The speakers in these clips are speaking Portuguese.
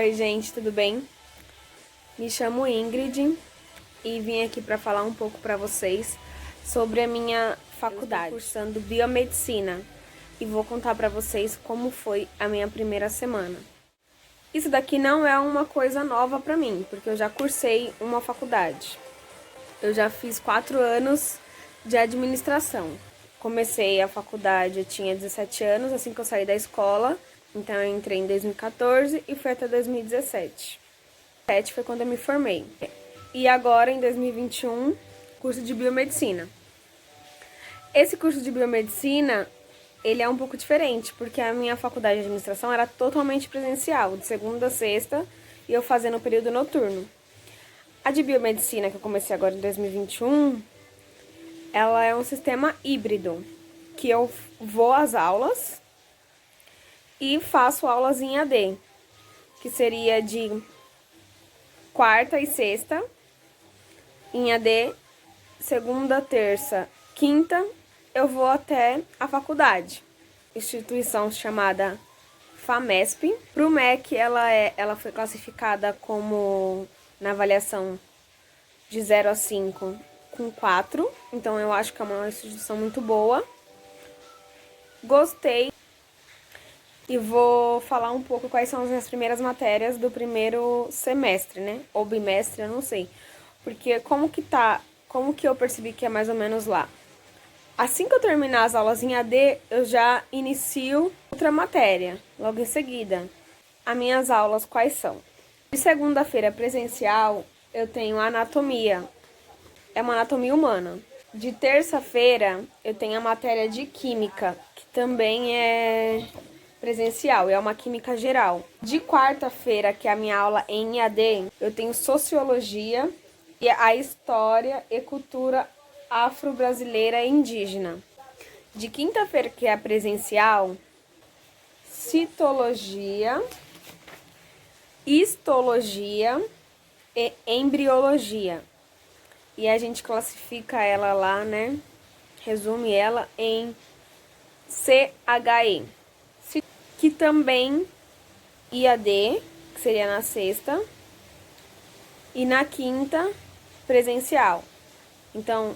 Oi, gente, tudo bem? Me chamo Ingrid e vim aqui para falar um pouco para vocês sobre a minha faculdade. Eu estou cursando biomedicina e vou contar para vocês como foi a minha primeira semana. Isso daqui não é uma coisa nova para mim, porque eu já cursei uma faculdade. Eu já fiz 4 anos de administração. Comecei a faculdade, eu tinha 17 anos, assim que eu saí da escola. Então eu entrei em 2014 e fui até 2017. 2017 foi quando eu me formei. E agora, em 2021, curso de biomedicina. Esse curso de biomedicina, ele é um pouco diferente, porque a minha faculdade de administração era totalmente presencial, de segunda a sexta, e eu fazia no período noturno. A de biomedicina, que eu comecei agora em 2021, ela é um sistema híbrido, que eu vou às aulas e faço aulas em AD, que seria de quarta e sexta, em AD, segunda, terça, quinta, eu vou até a faculdade. Instituição chamada FAMESP. Pro MEC, ela foi classificada como, na avaliação de 0 a 5, com 4. Então eu acho que é uma instituição muito boa. Gostei. E vou falar um pouco quais são as minhas primeiras matérias do primeiro semestre, né? Ou bimestre, eu não sei. Porque como que eu percebi que é mais ou menos lá? Assim que eu terminar as aulas em AD, eu já inicio outra matéria, logo em seguida. As minhas aulas quais são? De segunda-feira presencial, eu tenho anatomia. É uma anatomia humana. De terça-feira, eu tenho a matéria de química, que também é presencial, é uma química geral. De quarta-feira, que é a minha aula em EAD, eu tenho sociologia e a história e cultura afro-brasileira e indígena. De quinta-feira, que é presencial, citologia, histologia e embriologia. E a gente classifica ela lá, né? Resume ela em CHE. Que também IAD, que seria na sexta, e na quinta, presencial. Então,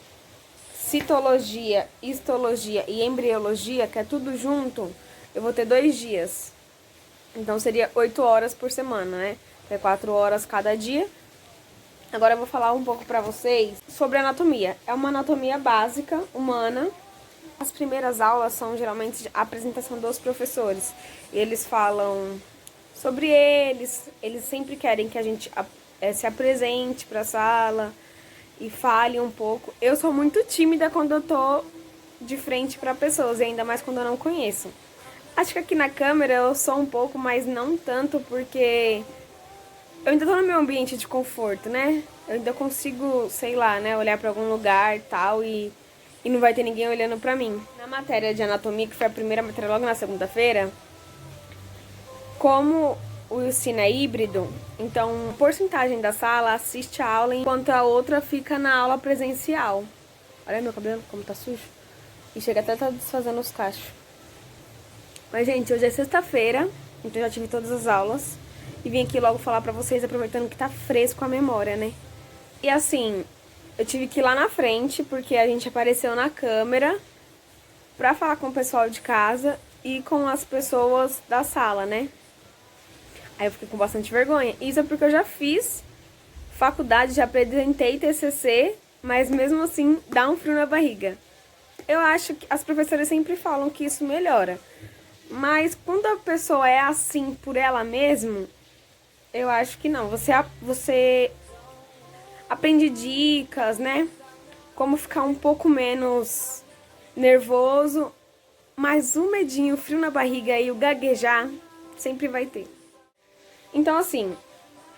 citologia, histologia e embriologia, que é tudo junto, eu vou ter 2 dias. Então, seria 8 horas por semana, né? É 4 horas cada dia. Agora eu vou falar um pouco pra vocês sobre anatomia. É uma anatomia básica, humana. As primeiras aulas são geralmente a apresentação dos professores. E eles falam sobre eles sempre querem que a gente se apresente pra sala e fale um pouco. Eu sou muito tímida quando eu tô de frente pra pessoas, e ainda mais quando eu não conheço. Acho que aqui na câmera eu sou um pouco, mas não tanto, porque eu ainda tô no meu ambiente de conforto, né? Eu ainda consigo, sei lá, né, olhar pra algum lugar e tal, e não vai ter ninguém olhando pra mim. Na matéria de anatomia, que foi a primeira matéria logo na segunda-feira, como o ensino é híbrido, então porcentagem da sala assiste a aula enquanto a outra fica na aula presencial. Olha meu cabelo como tá sujo. E chega até tá desfazendo os cachos. Mas, gente, hoje é sexta-feira, então já tive todas as aulas. E vim aqui logo falar pra vocês, aproveitando que tá fresco a memória, né? E assim, eu tive que ir lá na frente, porque a gente apareceu na câmera pra falar com o pessoal de casa e com as pessoas da sala, né? Aí eu fiquei com bastante vergonha. Isso é porque eu já fiz faculdade, já apresentei TCC, mas mesmo assim dá um frio na barriga. Eu acho que as professoras sempre falam que isso melhora. Mas quando a pessoa é assim por ela mesma, eu acho que não. Você aprende dicas, né? Como ficar um pouco menos nervoso, mas o medinho, o frio na barriga e o gaguejar sempre vai ter. Então, assim,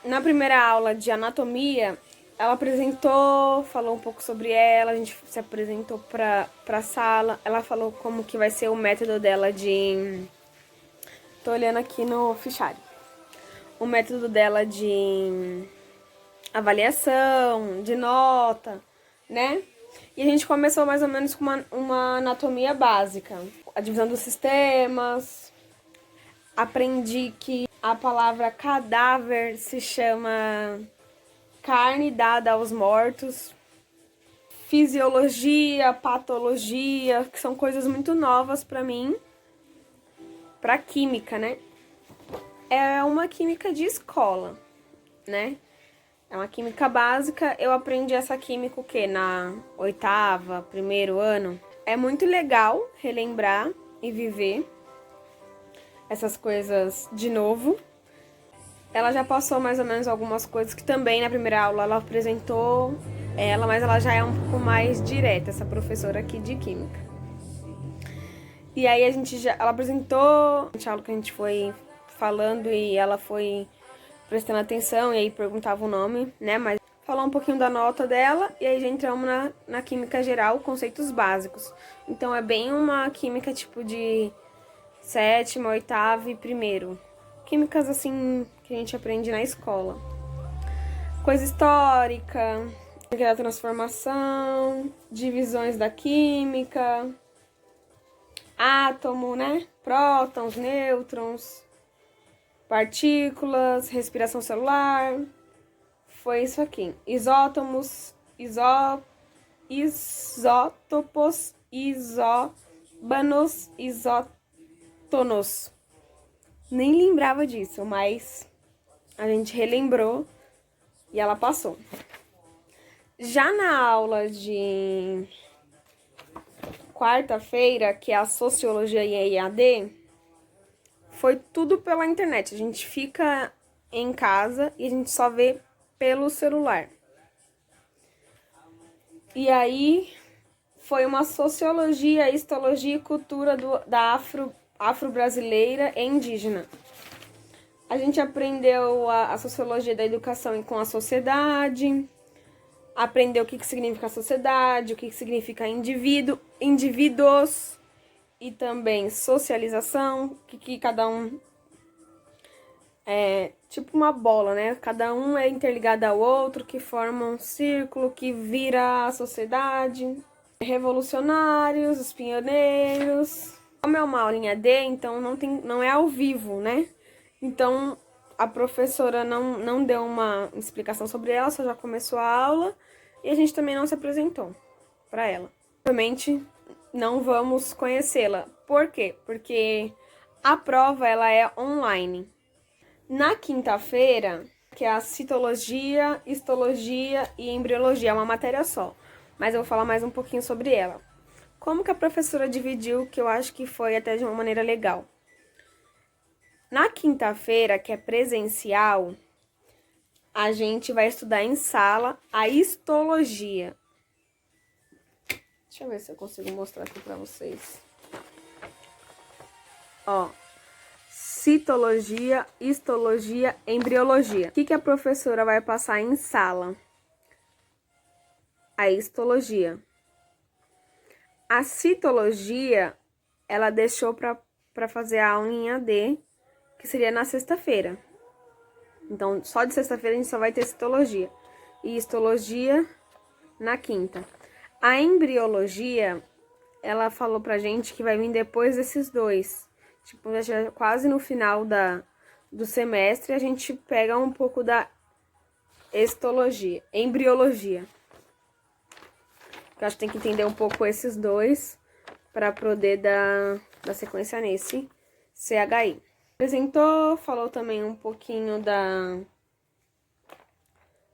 na primeira aula de anatomia, ela apresentou, falou um pouco sobre ela, a gente se apresentou pra sala, ela falou como que vai ser o método dela de... Tô olhando aqui no fichário. O método dela de avaliação, de nota, né? E a gente começou mais ou menos com uma anatomia básica. A divisão dos sistemas. Aprendi que a a palavra cadáver se chama carne dada aos mortos. Fisiologia, patologia, que são coisas muito novas pra mim, pra química, né? É uma química de escola, né? É uma química básica. Eu aprendi essa química o quê? Na oitava, primeiro ano. É muito legal relembrar e viver essas coisas de novo. Ela já passou mais ou menos algumas coisas que também na primeira aula ela apresentou ela, mas ela já é um pouco mais direta, essa professora aqui de química. E aí ela apresentou a aula que a gente foi falando e ela foi prestando atenção e aí perguntava o nome, né? Mas falar um pouquinho da nota dela e aí já entramos na química geral, conceitos básicos. Então é bem uma química tipo de sétima, oitava e primeiro. Químicas assim que a gente aprende na escola. Coisa histórica, da transformação, divisões da química, átomo, né? Prótons, nêutrons, partículas, respiração celular. Foi isso aqui. Isótomos, isótopos, isóbanos, isótonos. Nem lembrava disso, mas a gente relembrou e ela passou. Já na aula de quarta-feira, que é a Sociologia e a EAD, foi tudo pela internet. A gente fica em casa e a gente só vê pelo celular. E aí foi uma sociologia, histologia e cultura da afro-brasileira e indígena. A gente aprendeu a sociologia da educação e com a sociedade, aprendeu o que significa sociedade, o que significa indivíduos e também socialização, que cada um é tipo uma bola, né? Cada um é interligado ao outro, que forma um círculo que vira a sociedade. Revolucionários, os pioneiros. Como é uma aulinha D, então não é ao vivo, né? Então a professora não deu uma explicação sobre ela, só já começou a aula e a gente também não se apresentou para ela. Obviamente não vamos conhecê-la. Por quê? Porque a prova ela é online. Na quinta-feira, que é a citologia, histologia e embriologia, é uma matéria só, mas eu vou falar mais um pouquinho sobre ela. Como que a professora dividiu, que eu acho que foi até de uma maneira legal. Na quinta-feira, que é presencial, a gente vai estudar em sala a histologia. Deixa eu ver se eu consigo mostrar aqui pra vocês. Ó. Citologia, histologia, embriologia. O que a professora vai passar em sala? A histologia. A citologia, ela deixou para fazer a aulinha D, que seria na sexta-feira. Então, só de sexta-feira a gente só vai ter citologia. E histologia na quinta. A embriologia, ela falou pra gente que vai vir depois desses dois. Tipo, já quase no final do semestre, a gente pega um pouco da histologia, embriologia. Eu acho que tem que entender um pouco esses dois para poder dar sequência nesse CHI. Apresentou, falou também um pouquinho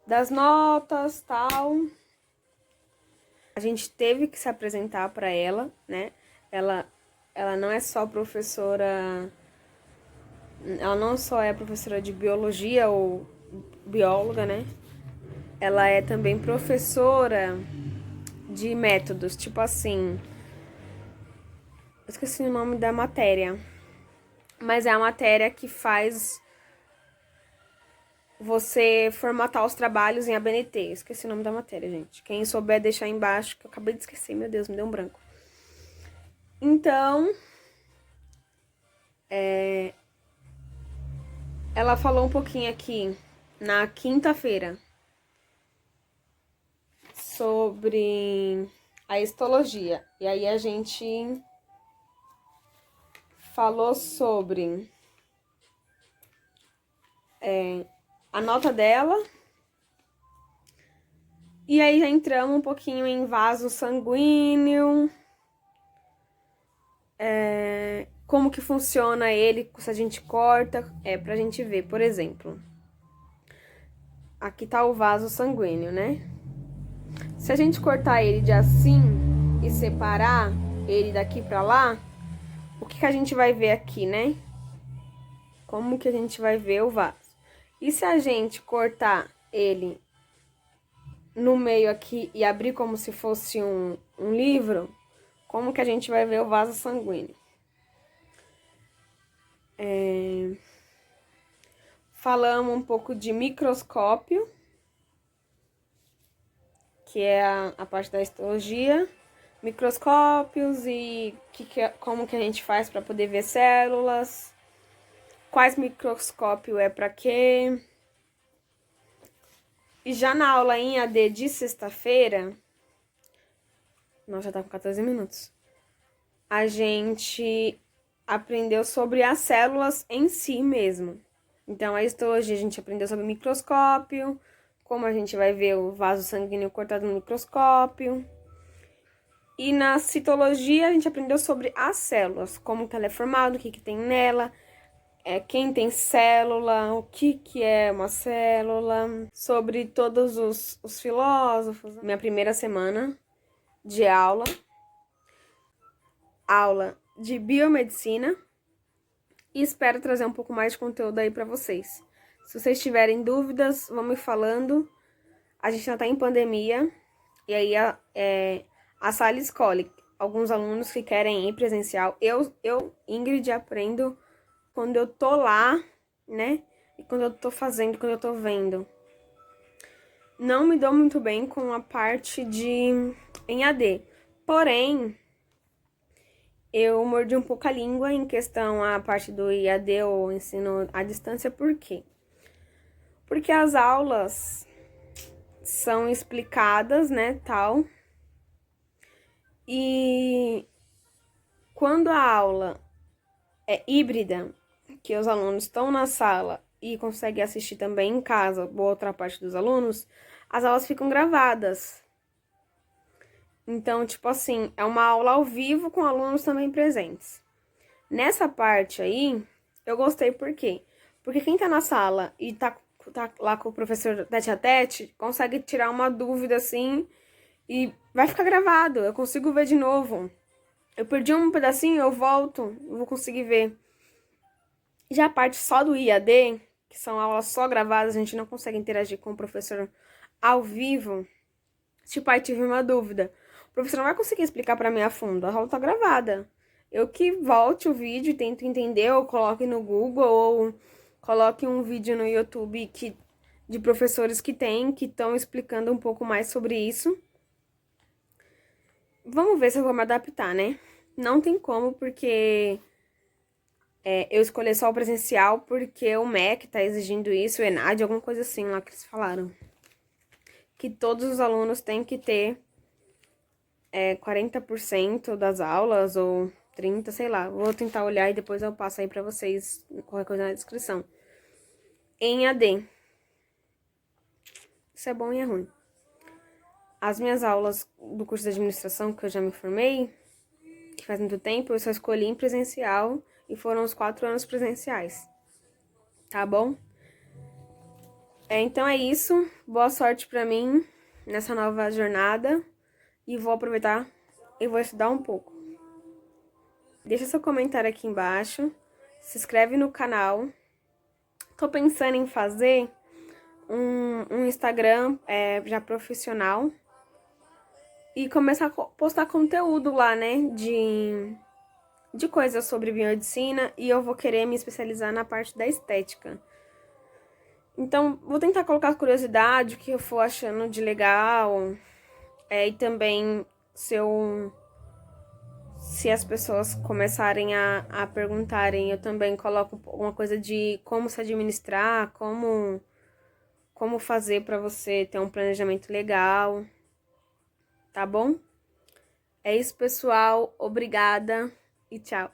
das notas, tal. A gente teve que se apresentar para ela, né? Ela não é só professora, ela não só é professora de biologia ou bióloga, né? Ela é também professora de métodos, tipo assim, eu esqueci o nome da matéria, mas é a matéria que faz você formatar os trabalhos em ABNT. Eu esqueci o nome da matéria, gente. Quem souber deixar aí embaixo, que eu acabei de esquecer, meu Deus, me deu um branco. Então, ela falou um pouquinho aqui na quinta-feira sobre a histologia. E aí a gente falou sobre a nota dela. E aí já entramos um pouquinho em vaso sanguíneo. Como que funciona ele, se a gente corta, pra gente ver, por exemplo. Aqui tá o vaso sanguíneo, né? Se a gente cortar ele de assim e separar ele daqui pra lá, o que a gente vai ver aqui, né? Como que a gente vai ver o vaso? E se a gente cortar ele no meio aqui e abrir como se fosse um livro, como que a gente vai ver o vaso sanguíneo? Falamos um pouco de microscópio, que é a parte da histologia, microscópios e como que a gente faz para poder ver células, quais microscópio é para quê. E já na aula em AD de sexta-feira, nós já tá com 14 minutos, a gente aprendeu sobre as células em si mesmo. Então, a histologia a gente aprendeu sobre microscópio, como a gente vai ver o vaso sanguíneo cortado no microscópio. E na citologia a gente aprendeu sobre as células, como que ela é formada, o que tem nela, quem tem célula, o que é uma célula, sobre todos os filósofos. Minha primeira semana de aula de biomedicina, e espero trazer um pouco mais de conteúdo aí para vocês. Se vocês tiverem dúvidas, vão me falando. A gente ainda tá em pandemia, e aí a sala escolhe alguns alunos que querem ir presencial. Eu, Ingrid, aprendo quando eu tô lá, né? E quando eu tô fazendo, quando eu tô vendo. Não me dou muito bem com a parte em AD. Porém, eu mordi um pouco a língua em questão a parte do IAD ou ensino à distância. Por quê? Porque as aulas são explicadas, né, tal. E quando a aula é híbrida, que os alunos estão na sala e conseguem assistir também em casa, boa outra parte dos alunos, as aulas ficam gravadas. Então, tipo assim, é uma aula ao vivo com alunos também presentes. Nessa parte aí, eu gostei por quê? Porque quem tá na sala e tá lá com o professor tete a tete, consegue tirar uma dúvida assim e vai ficar gravado, eu consigo ver de novo. Eu perdi um pedacinho, eu volto, eu vou conseguir ver. Já a parte só do IAD, que são aulas só gravadas, a gente não consegue interagir com o professor ao vivo. Tipo, aí tive uma dúvida. O professor não vai conseguir explicar pra mim a fundo, a aula tá gravada. Eu que volte o vídeo e tento entender, ou coloque no Google, ou coloque um vídeo no YouTube de professores que estão explicando um pouco mais sobre isso. Vamos ver se eu vou me adaptar, né? Não tem como, porque eu escolhi só o presencial porque o MEC tá exigindo isso, o ENAD, alguma coisa assim lá que eles falaram. Que todos os alunos têm que ter 40% das aulas, ou 30%, sei lá. Vou tentar olhar e depois eu passo aí pra vocês, qualquer coisa na descrição. Em AD. Isso é bom e é ruim. As minhas aulas do curso de administração, que eu já me formei, que faz muito tempo, eu só escolhi em presencial e foram os 4 anos presenciais. Tá bom? Então é isso. Boa sorte pra mim nessa nova jornada. E vou aproveitar e vou estudar um pouco. Deixa seu comentário aqui embaixo. Se inscreve no canal. Tô pensando em fazer um Instagram já profissional. E começar a postar conteúdo lá, né? De coisas sobre biomedicina. E eu vou querer me especializar na parte da estética. Então, vou tentar colocar curiosidade, o que eu for achando de legal. E também, se as pessoas começarem a perguntarem, eu também coloco uma coisa de como se administrar, como fazer para você ter um planejamento legal. Tá bom? É isso, pessoal. Obrigada e tchau.